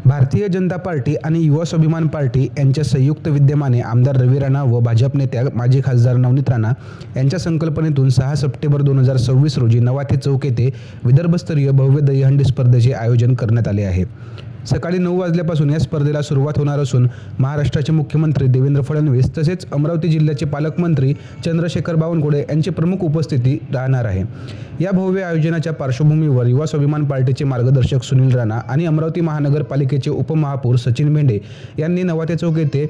Bharatiya Janata party आणि युवा स्वाभिमान पार्टी यांच्या संयुक्त विद्यमाने आमदार रवी राणा व भाजप नेत्या माजी खासदार नवनीत राणा यांच्या संकल्पनेतून 6 सप्टेंबर 2026 रोजी नवाथे चौक येथे विदर्भस्तरीय भव्य दहीहंडी स्पर्धेचे आयोजन करण्यात आले आहे। सकाळी 9 वाजल्यापासून या स्पर्धेला सुरुवात होणार असून महाराष्ट्राचे मुख्यमंत्री देवेंद्र फडणवीस तसेच अमरावती जिल्ह्याचे पालकमंत्री चंद्रशेखर बावनकुळे यांची प्रमुख उपस्थिती राहणार आहे। या भव्य आयोजनाच्या पार्श्वभूमीवर युवा स्वाभिमान पार्टीचे मार्गदर्शक सुनील राणा आणि अमरावती महानगरपालिकेचे उपमहापौर सचिन मेंढे यांनी नवाथे चौक येथे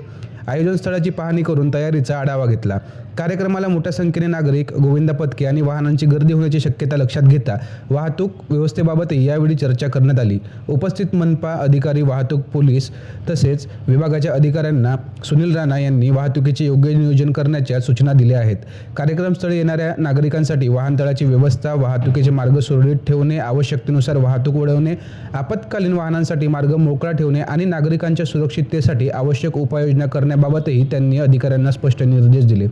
आयोजन स्थळाची पाहणी करून तयारीचा आढावा घेतला। कार्यक्रमाला मोठ्या संख्येने नागरिक, गोविंदा पथके आणि वाहनांची गर्दी होण्याची शक्यता लक्षात घेता वाहतूक व्यवस्थेबाबतही यावेळी चर्चा करण्यात आली। उपस्थित मनपा अधिकारी, वाहतूक पोलीस तसेच विभागाच्या अधिकाऱ्यांना सुनील राणा यांनी वाहतुकीचे योग्य नियोजन करण्याच्या सूचना दिल्या आहेत। कार्यक्रमस्थळी येणाऱ्या नागरिकांसाठी वाहनतळाची व्यवस्था, वाहतुकीचे मार्ग सुरळीत ठेवणे, आवश्यकतेनुसार वाहतूक वळवणे, आपत्कालीन वाहनांसाठी मार्ग मोकळा ठेवणे आणि नागरिकांच्या सुरक्षिततेसाठी आवश्यक उपाययोजना करण्याबाबतही त्यांनी अधिकाऱ्यांना स्पष्ट निर्देश दिले।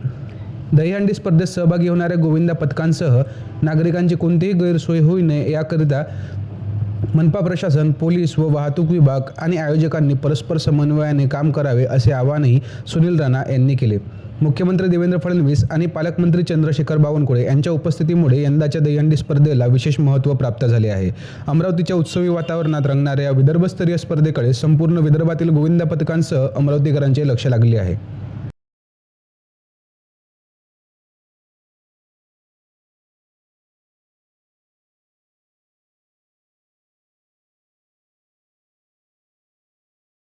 दहीहंडी स्पर्धेत सहभागी होणाऱ्या गोविंदा पथकांसह नागरिकांची कोणतीही गैरसोय होऊ नये याकरिता मनपा प्रशासन, पोलीस व वाहतूक विभाग आणि आयोजकांनी परस्पर समन्वयाने काम करावे असे आवाहनही सुनील राणा यांनी केले। मुख्यमंत्री देवेंद्र फडणवीस आणि पालकमंत्री चंद्रशेखर बावनकुळे यांच्या उपस्थितीमुळे यंदाच्या दहीहंडी स्पर्धेला विशेष महत्त्व प्राप्त झाले आहे। अमरावतीच्या उत्सवी वातावरणात रंगणाऱ्या विदर्भस्तरीय स्पर्धेकडे संपूर्ण विदर्भातील गोविंदा पथकांसह अमरावतीकरांचे लक्ष लागले आहे।